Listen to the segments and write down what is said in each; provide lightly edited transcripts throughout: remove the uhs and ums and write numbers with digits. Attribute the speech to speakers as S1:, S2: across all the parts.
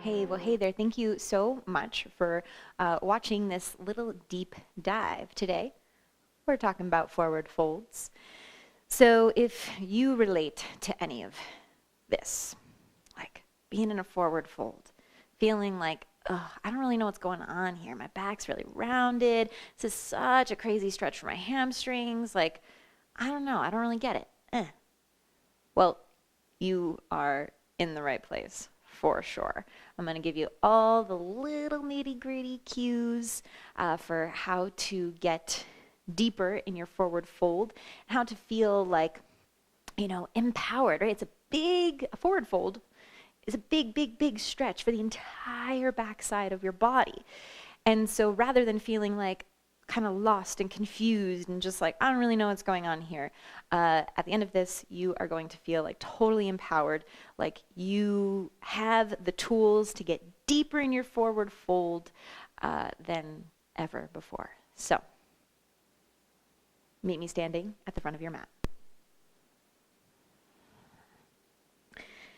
S1: Hey there. Thank you so much for watching this little deep dive today. We're talking about forward folds. So if you relate to any of this, like being in a forward fold, feeling like, oh, I don't really know what's going on here. My back's really rounded. This is such a crazy stretch for my hamstrings. Like, I don't know. I don't really get it. Well, you are in the right place for sure. I'm going to give you all the little nitty-gritty cues for how to get deeper in your forward fold, and how to feel like, empowered, right? A forward fold is a big stretch for the entire backside of your body. And so rather than feeling like kind of lost and confused and just like, I don't really know what's going on here, at the end of this, you are going to feel like totally empowered, like you have the tools to get deeper in your forward fold than ever before. So, meet me standing at the front of your mat.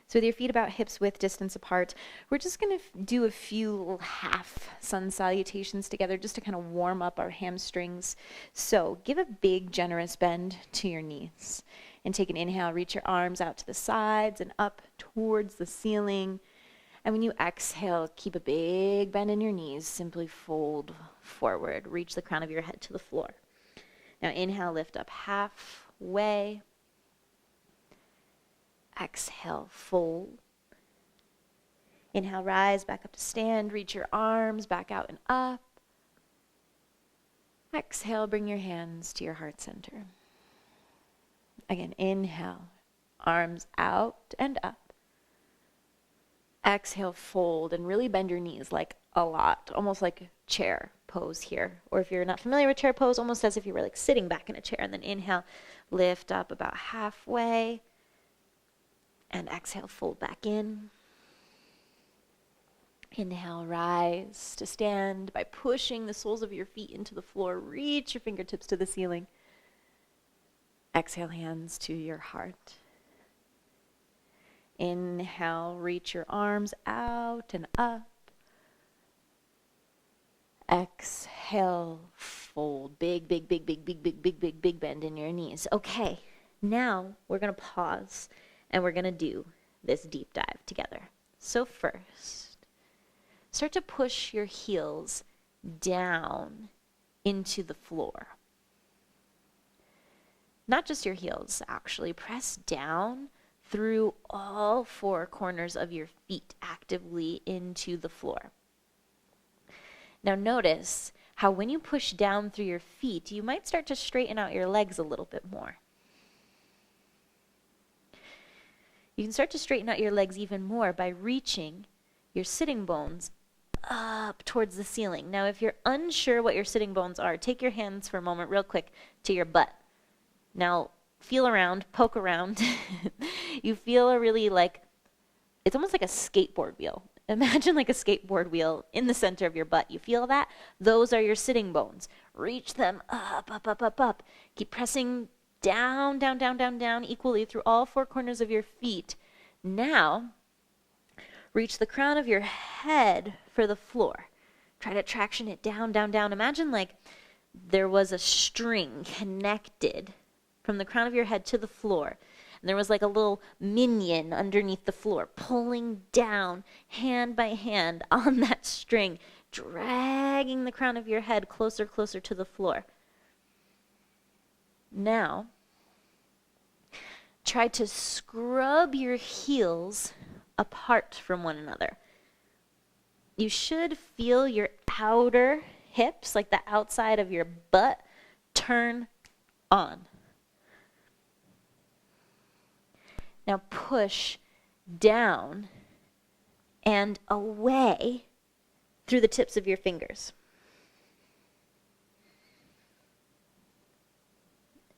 S1: So with your feet about hips width distance apart, we're just going to do a few little half sun salutations together just to kind of warm up our hamstrings. So give a big generous bend to your knees and take an inhale, reach your arms out to the sides and up towards the ceiling. And when you exhale, keep a big bend in your knees, simply fold forward, reach the crown of your head to the floor. Now inhale, lift up halfway. Exhale, fold. Inhale, rise back up to stand. Reach your arms back out and up. Exhale, bring your hands to your heart center. Again, inhale, arms out and up. Exhale, fold, and really bend your knees like a lot, almost like chair pose here. Or if you're not familiar with chair pose, almost as if you were like sitting back in a chair. And then inhale, lift up about halfway. And exhale, fold back in. Inhale, rise to stand by pushing the soles of your feet into the floor. Reach your fingertips to the ceiling. Exhale, hands to your heart. Inhale, reach your arms out and up. Exhale, fold. Big bend in your knees. Okay, now we're going to pause. And we're going to do this deep dive together. So first, start to push your heels down into the floor. Not just your heels, actually. Press down through all four corners of your feet actively into the floor. Now notice how when you push down through your feet, you might start to straighten out your legs a little bit more. You can start to straighten out your legs even more by reaching your sitting bones up towards the ceiling. Now, if you're unsure what your sitting bones are, take your hands for a moment real quick to your butt. Now, feel around, poke around. You feel it's almost like a skateboard wheel. Imagine like a skateboard wheel in the center of your butt. You feel that? Those are your sitting bones. Reach them up. Keep pressing down equally through all four corners of your feet. Now, reach the crown of your head for the floor. Try to traction it down. Imagine like there was a string connected from the crown of your head to the floor. And there was like a little minion underneath the floor, pulling down hand by hand on that string, dragging the crown of your head closer to the floor. Now, try to scrub your heels apart from one another. You should feel your outer hips, like the outside of your butt, turn on. Now push down and away through the tips of your fingers.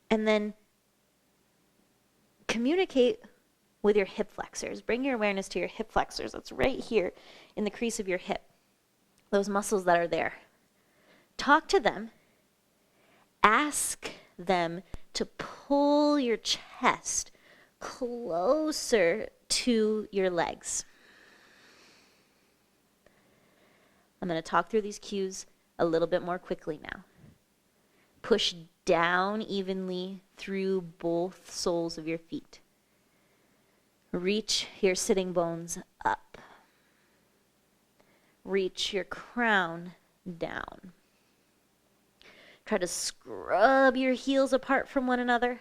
S1: And then communicate with your hip flexors. Bring your awareness to your hip flexors. That's right here in the crease of your hip. Those muscles that are there. Talk to them. Ask them to pull your chest closer to your legs.
S2: I'm going to talk through these cues a little bit more quickly now. Push down evenly through both soles of your feet. Reach your sitting bones up. Reach your crown down. Try to scrub your heels apart from one another.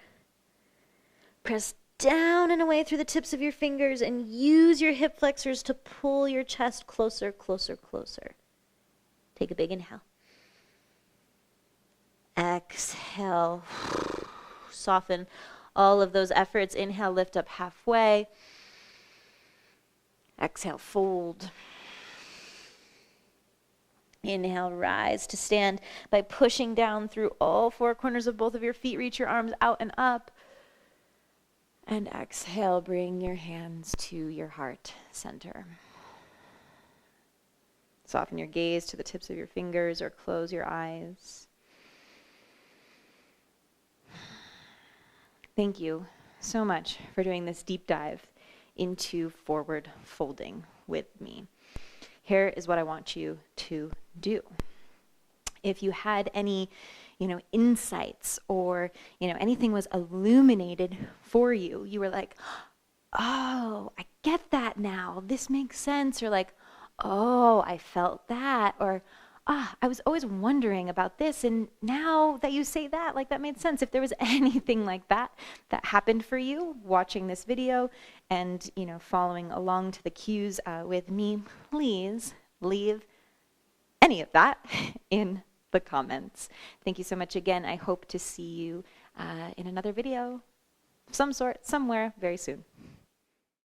S2: Press down and away through the tips of your fingers and use your hip flexors to pull your chest closer, closer, closer. Take a big inhale. Exhale. Soften all of those efforts. Inhale, lift up halfway. Exhale, fold. Inhale, rise to stand by pushing down through all four corners of both of your feet. Reach your arms out and up. And exhale, bring your hands to your heart center. Soften your gaze to the tips of your fingers or close your eyes. Thank you so much for doing this deep dive into forward folding with me. Here is what I want you to do. If you had any, insights or, anything was illuminated for you, you were like, oh, I get that now. This makes sense. Or like, oh, I felt that. Or, I was always wondering about this, and now that you say that, like that made sense. If there was anything like that happened for you watching this video and, following along to the cues with me, please leave any of that in the comments. Thank you so much again. I hope to see you in another video of some sort, somewhere, very soon.